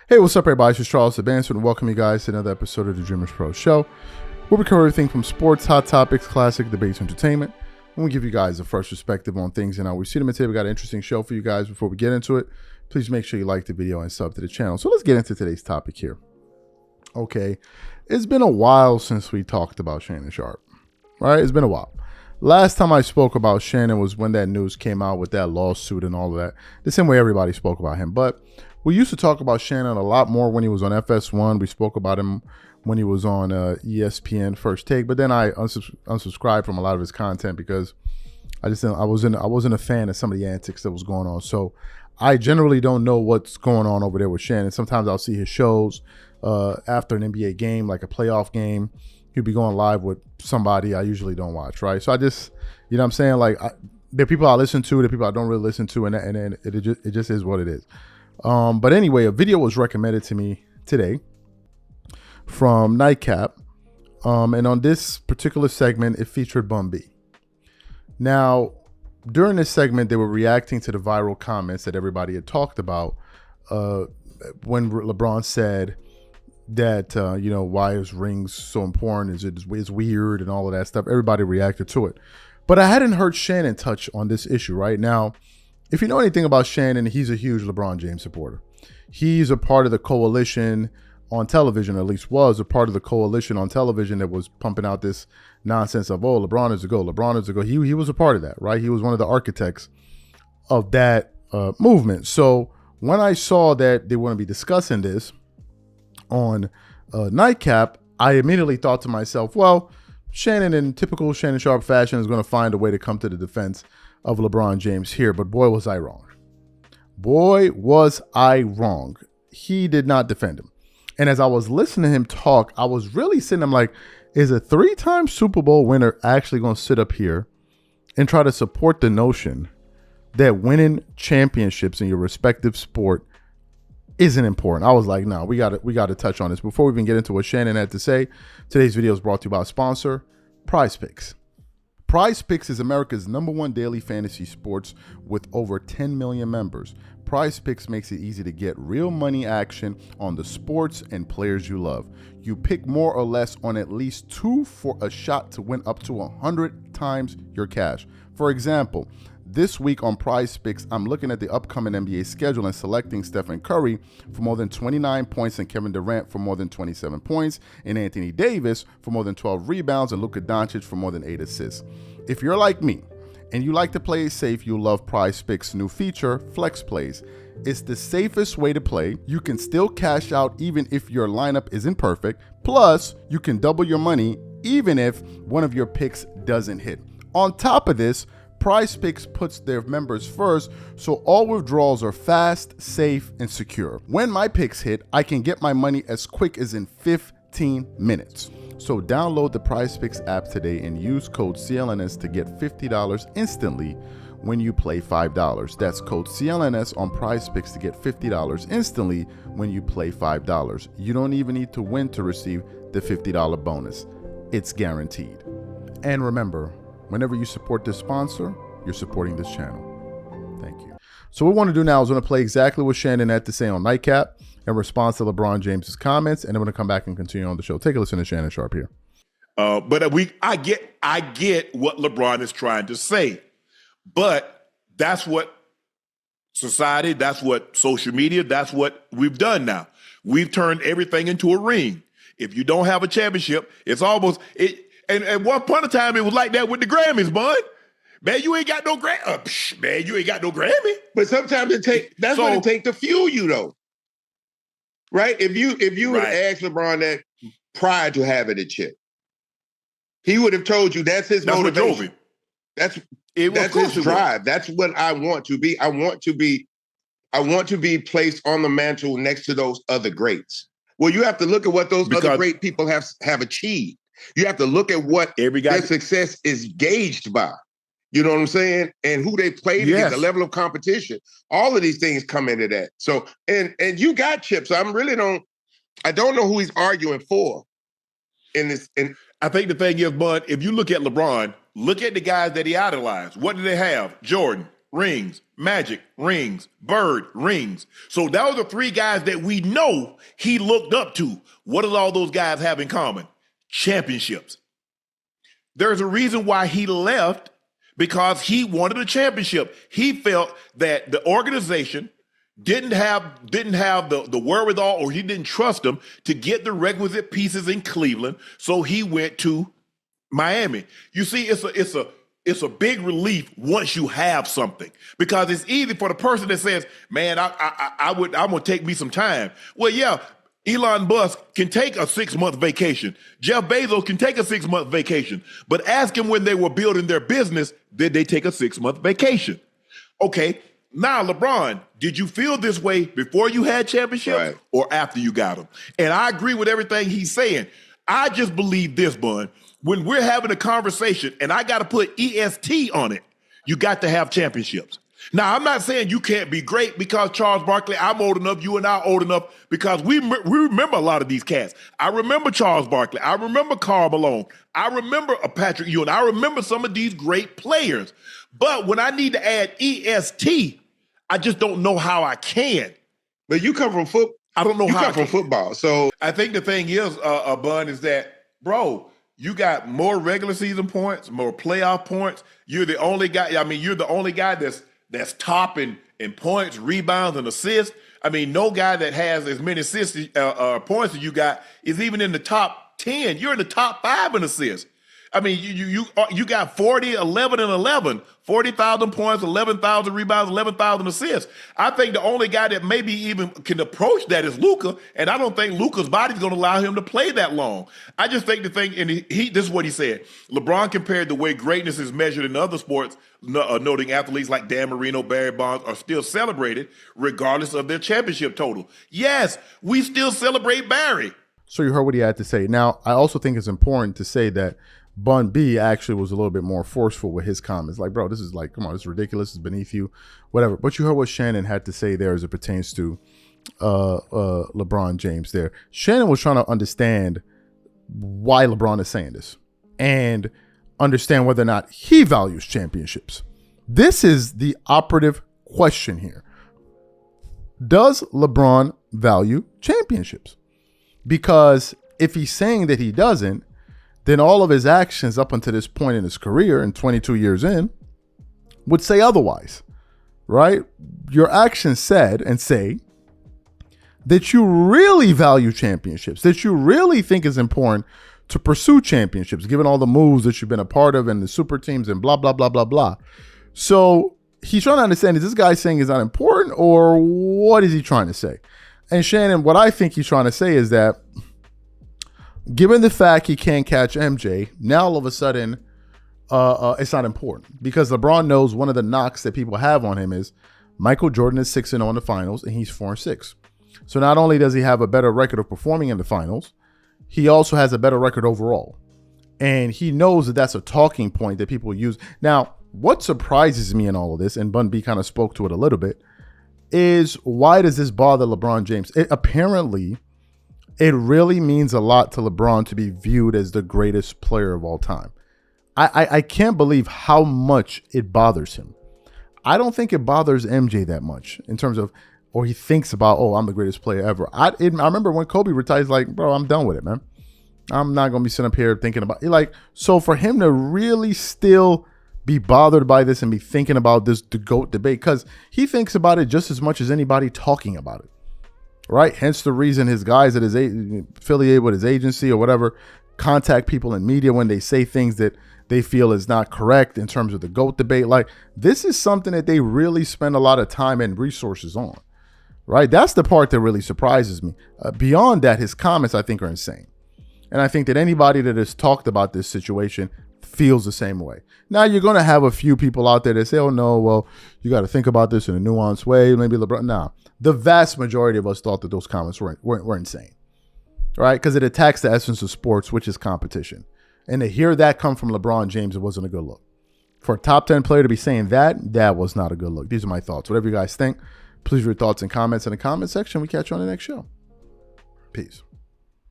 Hey, what's up, everybody? This is Charles Advancement, and welcome you guys to another episode of the Dreamers Pro Show, where we cover everything from sports, hot topics, classic debates, entertainment, and we give you guys a fresh perspective on things and how we see them. And today we got an interesting show for you guys. Before we get into it, please make sure you like the video and sub to the channel. So let's get into today's topic here. Okay, it's been a while since we talked about Shannon Sharpe, right? It's been a while. Last time I spoke about Shannon was when that news came out with that lawsuit and all of that. The same way everybody spoke about him. But we used to talk about Shannon a lot more when he was on FS1. We spoke about him when he was on ESPN First Take. But then I unsubscribed from a lot of his content because I wasn't a fan of some of the antics that was going on. So I generally don't know what's going on over there with Shannon. Sometimes I'll see his shows after an NBA game, like a playoff game. He'll be going live with somebody I usually don't watch, right? So I just, you know what I'm saying? Like, there are people I listen to, there are people I don't really listen to, and it just is what it is. But anyway, a video was recommended to me today from Nightcap. And on this particular segment, it featured Bun B. Now, during this segment, they were reacting to the viral comments that everybody had talked about when Lebron said that, why is rings so important? It's weird and all of that stuff. Everybody reacted to it. But I hadn't heard Shannon touch on this issue right now. If you know anything about Shannon, he's a huge LeBron James supporter. He's a part of the coalition on television, or at least was a part of the coalition on television that was pumping out this nonsense of, oh, LeBron is a GOAT, LeBron is a GOAT. He was a part of that, right? He was one of the architects of that movement. So when I saw that they were going to be discussing this on Nightcap, I immediately thought to myself, well, Shannon, in typical Shannon Sharpe fashion, is going to find a way to come to the defense of LeBron James here. But boy, was I wrong. Boy, was I wrong. He did not defend him. And as I was listening to him talk, I was really sitting there like, is a three-time Super Bowl winner actually going to sit up here and try to support the notion that winning championships in your respective sport isn't important? I was like, no, we got to touch on this. Before we even get into what Shannon had to say, today's video is brought to you by a sponsor, PrizePicks. PrizePicks is America's #1 daily fantasy sports with over 10 million members. PrizePicks makes it easy to get real money action on the sports and players you love. You pick more or less on at least two for a shot to win up to 100 times your cash. For example, this week on PrizePicks, I'm looking at the upcoming NBA schedule and selecting Stephen Curry for more than 29 points and Kevin Durant for more than 27 points and Anthony Davis for more than 12 rebounds and Luka Doncic for more than 8 assists. If you're like me and you like to play it safe, you'll love PrizePicks' new feature, Flex Plays. It's the safest way to play. You can still cash out even if your lineup isn't perfect. Plus, you can double your money even if one of your picks doesn't hit. On top of this, PrizePicks puts their members first, so all withdrawals are fast, safe, and secure. When my picks hit, I can get my money as quick as in 15 minutes. So download the PrizePicks app today and use code CLNS to get $50 instantly when you play $5. That's code CLNS on PrizePicks to get $50 instantly when you play $5. You don't even need to win to receive the $50 bonus. It's guaranteed. And remember, whenever you support this sponsor, you're supporting this channel. Thank you. So what we want to do now is we're going to play exactly what Shannon had to say on Nightcap in response to LeBron James's comments, and then we're going to come back and continue on the show. Take a listen to Shannon Sharpe here. I get what LeBron is trying to say, but that's what society, that's what social media, that's what we've done now. We've turned everything into a ring. If you don't have a championship, it's almost it. And at one point in time, it was like that with the Grammys, bud. Man, you ain't got no Grammy. Man, you ain't got no Grammy. But sometimes what it takes to fuel you, though. Right? If you would have asked LeBron that prior to having a chip, he would have told you that's his motivation. That's his drive. That's what I want to be. I want to be placed on the mantle next to those other greats. Well, you have to look at what those other great people have achieved. You have to look at what their success is gauged by. You know what I'm saying? And who they played against, the level of competition. All of these things come into that. So, and you got chips. I don't know who he's arguing for in this. And I think the thing is, Bud, if you look at LeBron, look at the guys that he idolized. What did they have? Jordan, rings. Magic, rings. Bird, rings. So those are 3 guys that we know he looked up to. What do all those guys have in common? Championships. There's a reason why he left, because he wanted a championship. He felt that the organization didn't have the wherewithal, or he didn't trust them to get the requisite pieces in Cleveland. So he went to Miami. You see, it's a big relief once you have something, because it's easy for the person that says, man, I'm going to take me some time. Well, yeah, Elon Musk can take a 6-month vacation. Jeff Bezos can take a 6-month vacation. But ask him when they were building their business, did they take a 6-month vacation? Okay, now LeBron, did you feel this way before you had championships or after you got them? And I agree with everything he's saying. I just believe this, Bun. When we're having a conversation and I got to put EST on it, you got to have championships. Now, I'm not saying you can't be great, because Charles Barkley, I'm old enough, you and I are old enough, because we remember a lot of these cats. I remember Charles Barkley. I remember Karl Malone. I remember Patrick Ewing. I remember some of these great players. But when I need to add EST, I just don't know how I can. But you come from football. I don't know how I come from football. So I think the thing is, Bun, is that, bro, you got more regular season points, more playoff points. You're the only guy. I mean, you're the only guy that's top in points, rebounds, and assists. I mean, no guy that has as many assists points as you got is even in the top 10. You're in the top 5 in assists. I mean, you got 40, 11, and 11. 40,000 points, 11,000 rebounds, 11,000 assists. I think the only guy that maybe even can approach that is Luka, and I don't think Luka's body's going to allow him to play that long. I just think the thing, and this is what he said. LeBron compared the way greatness is measured in other sports, noting athletes like Dan Marino, Barry Bonds are still celebrated regardless of their championship total. Yes, we still celebrate Barry. So you heard what he had to say. Now, I also think it's important to say that Bun B actually was a little bit more forceful with his comments. Like, bro, this is like, come on, it's ridiculous. It's beneath you, whatever. But you heard what Shannon had to say there as it pertains to LeBron James there. Shannon was trying to understand why LeBron is saying this and understand whether or not he values championships. This is the operative question here. Does LeBron value championships? Because if he's saying that he doesn't, then all of his actions up until this point in his career, and 22 years in, would say otherwise, right? Your actions said and say that you really value championships, that you really think is important to pursue championships, given all the moves that you've been a part of and the super teams and blah, blah, blah, blah, blah. So he's trying to understand, is this guy saying it's not important, or what is he trying to say? And Shannon, what I think he's trying to say is that given the fact he can't catch MJ, now all of a sudden it's not important, because LeBron knows one of the knocks that people have on him is Michael Jordan is 6-0 in the finals and he's 4-6. So not only does he have a better record of performing in the finals, he also has a better record overall. And he knows that that's a talking point that people use. Now, what surprises me in all of this, and Bun B kind of spoke to it a little bit, is why does this bother LeBron James? Apparently, it really means a lot to LeBron to be viewed as the greatest player of all time. I can't believe how much it bothers him. I don't think it bothers MJ that much in terms of, or he thinks about, oh, I'm the greatest player ever. I remember when Kobe retired, he's like, bro, I'm done with it, man. I'm not going to be sitting up here thinking about it. Like, so for him to really still be bothered by this and be thinking about this, the GOAT debate, because he thinks about it just as much as anybody talking about it. Right. Hence the reason his guys that is affiliated with his agency or whatever contact people in media when they say things that they feel is not correct in terms of the GOAT debate. Like, this is something that they really spend a lot of time and resources on. Right. That's the part that really surprises me. Beyond that, his comments, I think, are insane. And I think that anybody that has talked about this situation feels the same way. Now, you're going to have a few people out there that say, oh, no, well, you got to think about this in a nuanced way. Maybe LeBron. Nah, the vast majority of us thought that those comments were insane, right? Because it attacks the essence of sports, which is competition. And to hear that come from LeBron James, it wasn't a good look. For a top 10 player to be saying that was not a good look. These are my thoughts. Whatever you guys think, please leave your thoughts and comments in the comment section. We catch you on the next show. Peace.